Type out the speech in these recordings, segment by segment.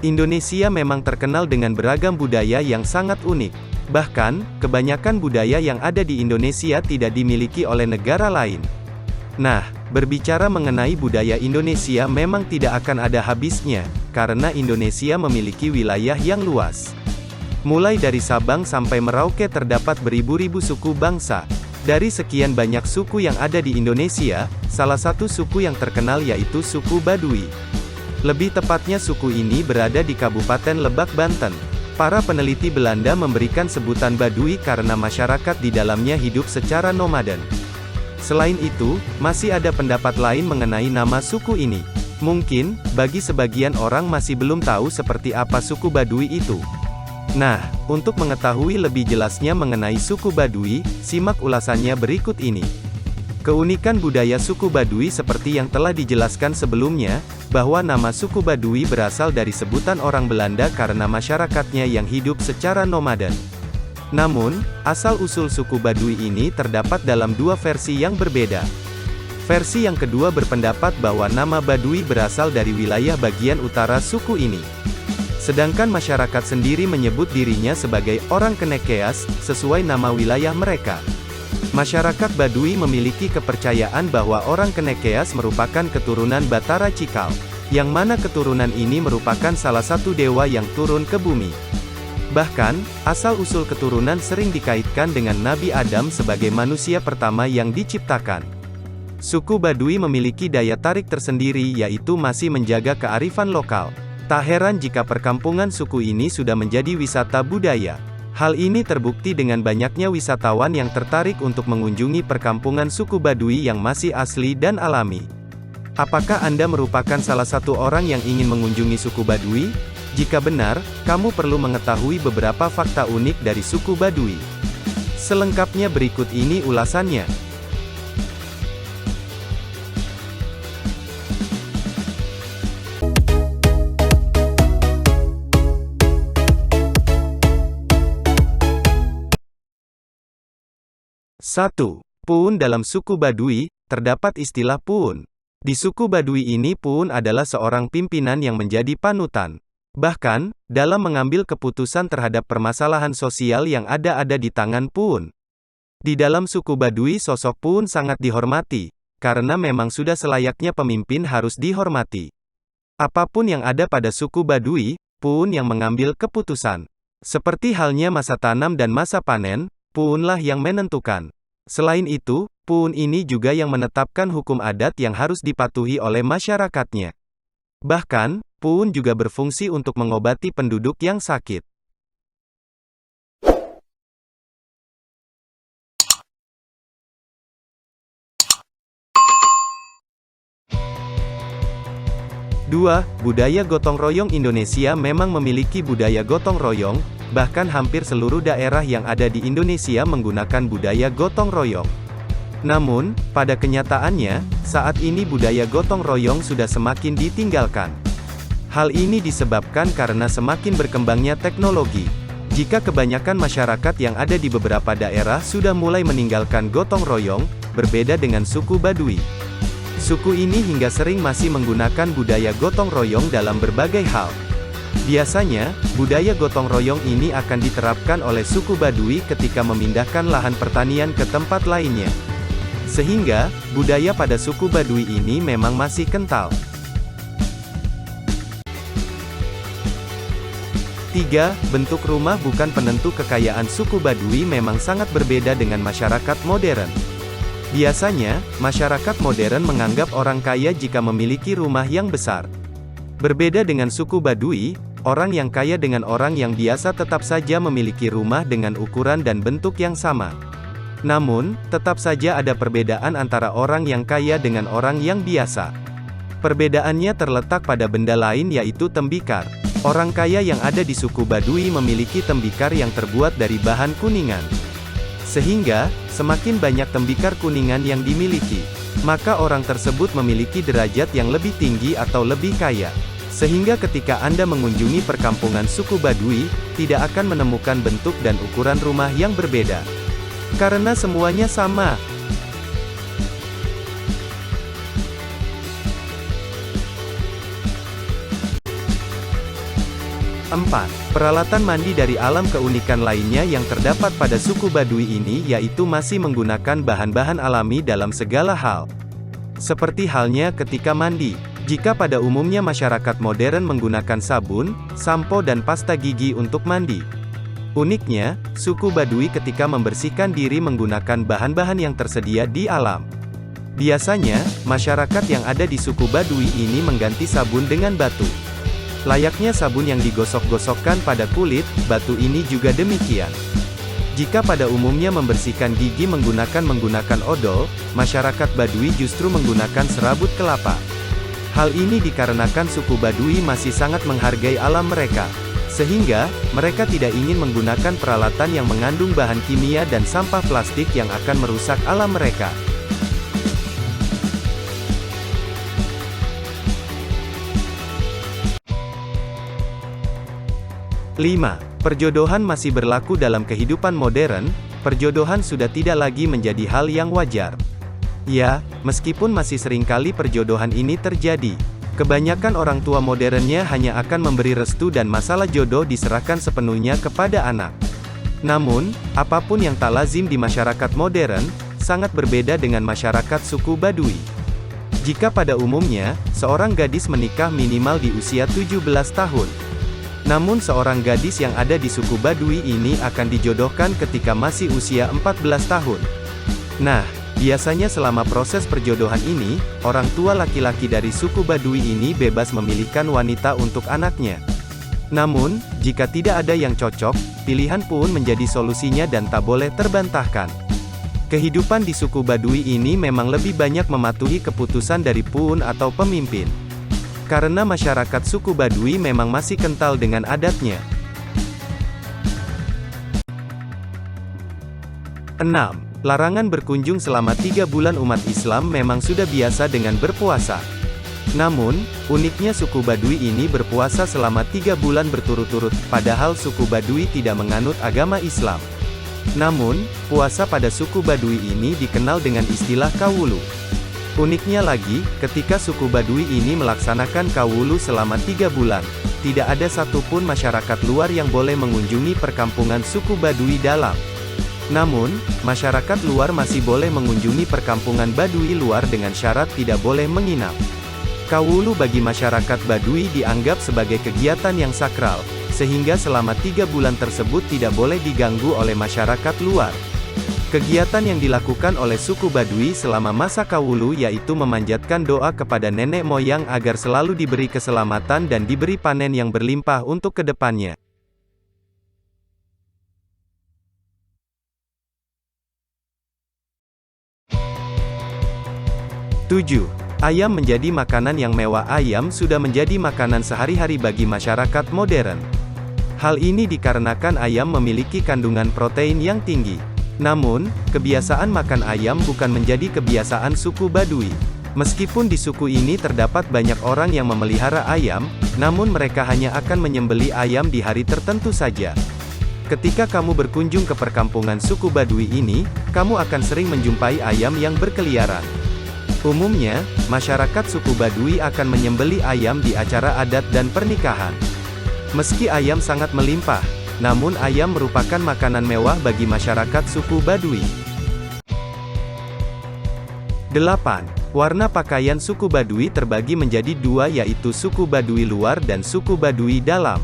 Indonesia memang terkenal dengan beragam budaya yang sangat unik. Bahkan, kebanyakan budaya yang ada di Indonesia tidak dimiliki oleh negara lain. Nah, berbicara mengenai budaya Indonesia memang tidak akan ada habisnya, karena Indonesia memiliki wilayah yang luas. Mulai dari Sabang sampai Merauke terdapat beribu-ribu suku bangsa. Dari sekian banyak suku yang ada di Indonesia, salah satu suku yang terkenal yaitu suku Baduy. Lebih tepatnya suku ini berada di Kabupaten Lebak, Banten. Para peneliti Belanda memberikan sebutan Baduy karena masyarakat di dalamnya hidup secara nomaden. Selain itu, masih ada pendapat lain mengenai nama suku ini. Mungkin, bagi sebagian orang masih belum tahu seperti apa suku Baduy itu. Nah, untuk mengetahui lebih jelasnya mengenai suku Baduy, simak ulasannya berikut ini. Keunikan budaya suku Baduy seperti yang telah dijelaskan sebelumnya, bahwa nama suku Baduy berasal dari sebutan orang Belanda karena masyarakatnya yang hidup secara nomaden. Namun, asal-usul suku Baduy ini terdapat dalam dua versi yang berbeda. Versi yang kedua berpendapat bahwa nama Baduy berasal dari wilayah bagian utara suku ini. Sedangkan masyarakat sendiri menyebut dirinya sebagai orang Kenekeas, sesuai nama wilayah mereka. Masyarakat Baduy memiliki kepercayaan bahwa orang Kenekeas merupakan keturunan Batara Cikal, yang mana keturunan ini merupakan salah satu dewa yang turun ke bumi. Bahkan, asal-usul keturunan sering dikaitkan dengan Nabi Adam sebagai manusia pertama yang diciptakan. Suku Baduy memiliki daya tarik tersendiri yaitu masih menjaga kearifan lokal. Tak heran jika perkampungan suku ini sudah menjadi wisata budaya. Hal ini terbukti dengan banyaknya wisatawan yang tertarik untuk mengunjungi perkampungan suku Baduy yang masih asli dan alami. Apakah Anda merupakan salah satu orang yang ingin mengunjungi suku Baduy? Jika benar, kamu perlu mengetahui beberapa fakta unik dari suku Baduy. Selengkapnya berikut ini ulasannya. Satu. Puun. Dalam suku Baduy, terdapat istilah Puun. Di suku Baduy ini Puun adalah seorang pimpinan yang menjadi panutan. Bahkan, dalam mengambil keputusan terhadap permasalahan sosial yang ada di tangan Puun. Di dalam suku Baduy sosok Puun sangat dihormati, karena memang sudah selayaknya pemimpin harus dihormati. Apapun yang ada pada suku Baduy, Puun yang mengambil keputusan. Seperti halnya masa tanam dan masa panen, Puunlah yang menentukan. Selain itu, Puun ini juga yang menetapkan hukum adat yang harus dipatuhi oleh masyarakatnya. Bahkan, Puun juga berfungsi untuk mengobati penduduk yang sakit. Dua. Budaya gotong royong. Indonesia memang memiliki budaya gotong royong, bahkan hampir seluruh daerah yang ada di Indonesia menggunakan budaya gotong royong. Namun, pada kenyataannya, saat ini budaya gotong royong sudah semakin ditinggalkan. Hal ini disebabkan karena semakin berkembangnya teknologi. Jika kebanyakan masyarakat yang ada di beberapa daerah sudah mulai meninggalkan gotong royong, berbeda dengan suku Baduy. Suku ini hingga sering masih menggunakan budaya gotong royong dalam berbagai hal. Biasanya, budaya gotong royong ini akan diterapkan oleh suku Baduy ketika memindahkan lahan pertanian ke tempat lainnya. Sehingga, budaya pada suku Baduy ini memang masih kental. 3. Bentuk rumah bukan penentu kekayaan. Suku Baduy memang sangat berbeda dengan masyarakat modern. Biasanya, masyarakat modern menganggap orang kaya jika memiliki rumah yang besar. Berbeda dengan suku Baduy, orang yang kaya dengan orang yang biasa tetap saja memiliki rumah dengan ukuran dan bentuk yang sama. Namun, tetap saja ada perbedaan antara orang yang kaya dengan orang yang biasa. Perbedaannya terletak pada benda lain yaitu tembikar. Orang kaya yang ada di suku Baduy memiliki tembikar yang terbuat dari bahan kuningan. Sehingga, semakin banyak tembikar kuningan yang dimiliki, maka orang tersebut memiliki derajat yang lebih tinggi atau lebih kaya. Sehingga ketika Anda mengunjungi perkampungan suku Baduy, tidak akan menemukan bentuk dan ukuran rumah yang berbeda. Karena semuanya sama. 4. Peralatan mandi dari alam. Keunikan lainnya yang terdapat pada suku Baduy ini yaitu masih menggunakan bahan-bahan alami dalam segala hal. Seperti halnya ketika mandi. Jika pada umumnya masyarakat modern menggunakan sabun, sampo dan pasta gigi untuk mandi. Uniknya, suku Baduy ketika membersihkan diri menggunakan bahan-bahan yang tersedia di alam. Biasanya, masyarakat yang ada di suku Baduy ini mengganti sabun dengan batu. Layaknya sabun yang digosok-gosokkan pada kulit, batu ini juga demikian. Jika pada umumnya membersihkan gigi menggunakan odol, masyarakat Baduy justru menggunakan serabut kelapa. Hal ini dikarenakan suku Baduy masih sangat menghargai alam mereka, sehingga mereka tidak ingin menggunakan peralatan yang mengandung bahan kimia dan sampah plastik yang akan merusak alam mereka. Lima. Perjodohan masih berlaku dalam kehidupan modern. Perjodohan sudah tidak lagi menjadi hal yang wajar. Ya, meskipun masih seringkali perjodohan ini terjadi, kebanyakan orang tua modernnya hanya akan memberi restu dan masalah jodoh diserahkan sepenuhnya kepada anak. Namun, apapun yang tak lazim di masyarakat modern, sangat berbeda dengan masyarakat suku Baduy. Jika pada umumnya, seorang gadis menikah minimal di usia 17 tahun. Namun seorang gadis yang ada di suku Baduy ini akan dijodohkan ketika masih usia 14 tahun. Nah, biasanya selama proses perjodohan ini, orang tua laki-laki dari suku Baduy ini bebas memilihkan wanita untuk anaknya. Namun, jika tidak ada yang cocok, pilihan puun menjadi solusinya dan tak boleh terbantahkan. Kehidupan di suku Baduy ini memang lebih banyak mematuhi keputusan dari puun atau pemimpin. Karena masyarakat suku Baduy memang masih kental dengan adatnya. 6. Larangan berkunjung selama 3 bulan. Umat Islam memang sudah biasa dengan berpuasa. Namun, uniknya suku Baduy ini berpuasa selama 3 bulan berturut-turut, padahal suku Baduy tidak menganut agama Islam. Namun, puasa pada suku Baduy ini dikenal dengan istilah kawulu. Uniknya lagi, ketika suku Baduy ini melaksanakan kawulu selama 3 bulan, tidak ada satupun masyarakat luar yang boleh mengunjungi perkampungan suku Baduy dalam. Namun, masyarakat luar masih boleh mengunjungi perkampungan Baduy luar dengan syarat tidak boleh menginap. Kawulu bagi masyarakat Baduy dianggap sebagai kegiatan yang sakral, sehingga selama 3 bulan tersebut tidak boleh diganggu oleh masyarakat luar. Kegiatan yang dilakukan oleh suku Baduy selama masa kawulu yaitu memanjatkan doa kepada nenek moyang agar selalu diberi keselamatan dan diberi panen yang berlimpah untuk kedepannya. 7. Ayam menjadi makanan yang mewah. Ayam sudah menjadi makanan sehari-hari bagi masyarakat modern. Hal ini dikarenakan ayam memiliki kandungan protein yang tinggi. Namun, kebiasaan makan ayam bukan menjadi kebiasaan suku Baduy. Meskipun di suku ini terdapat banyak orang yang memelihara ayam, namun mereka hanya akan menyembelih ayam di hari tertentu saja. Ketika kamu berkunjung ke perkampungan suku Baduy ini, kamu akan sering menjumpai ayam yang berkeliaran. Umumnya, masyarakat suku Baduy akan menyembelih ayam di acara adat dan pernikahan. Meski ayam sangat melimpah, namun ayam merupakan makanan mewah bagi masyarakat suku Baduy. 8. Warna pakaian suku Baduy terbagi menjadi dua yaitu suku Baduy luar dan suku Baduy dalam.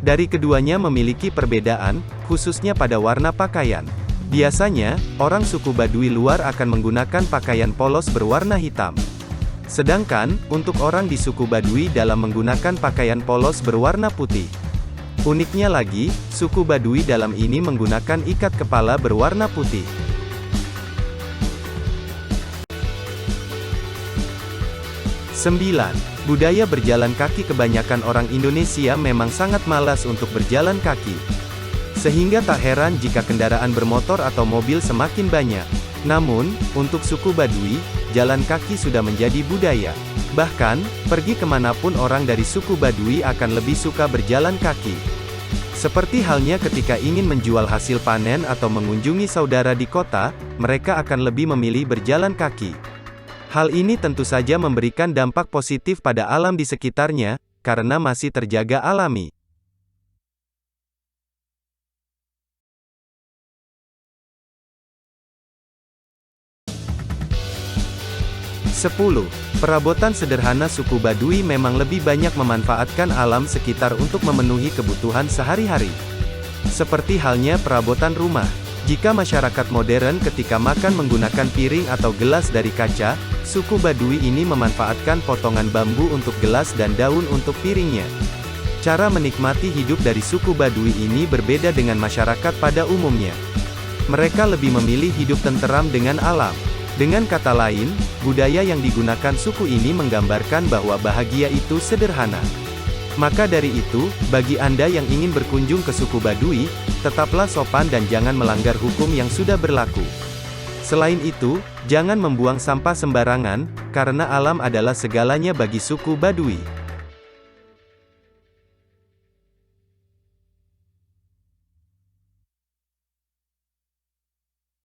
Dari keduanya memiliki perbedaan, khususnya pada warna pakaian. Biasanya, orang suku Baduy luar akan menggunakan pakaian polos berwarna hitam. Sedangkan, untuk orang di suku Baduy dalam menggunakan pakaian polos berwarna putih. Uniknya lagi, suku Baduy dalam ini menggunakan ikat kepala berwarna putih. 9. Budaya berjalan kaki. Kebanyakan orang Indonesia memang sangat malas untuk berjalan kaki. Sehingga tak heran jika kendaraan bermotor atau mobil semakin banyak. Namun, untuk suku Baduy, jalan kaki sudah menjadi budaya. Bahkan, pergi kemanapun orang dari suku Baduy akan lebih suka berjalan kaki. Seperti halnya ketika ingin menjual hasil panen atau mengunjungi saudara di kota, mereka akan lebih memilih berjalan kaki. Hal ini tentu saja memberikan dampak positif pada alam di sekitarnya, karena masih terjaga alami. 10. Perabotan sederhana suku Baduy memang lebih banyak memanfaatkan alam sekitar untuk memenuhi kebutuhan sehari-hari. Seperti halnya perabotan rumah. Jika masyarakat modern ketika makan menggunakan piring atau gelas dari kaca, suku Baduy ini memanfaatkan potongan bambu untuk gelas dan daun untuk piringnya. Cara menikmati hidup dari suku Baduy ini berbeda dengan masyarakat pada umumnya. Mereka lebih memilih hidup tenteram dengan alam. Dengan kata lain, budaya yang digunakan suku ini menggambarkan bahwa bahagia itu sederhana. Maka dari itu, bagi Anda yang ingin berkunjung ke suku Baduy, tetaplah sopan dan jangan melanggar hukum yang sudah berlaku. Selain itu, jangan membuang sampah sembarangan, karena alam adalah segalanya bagi suku Baduy.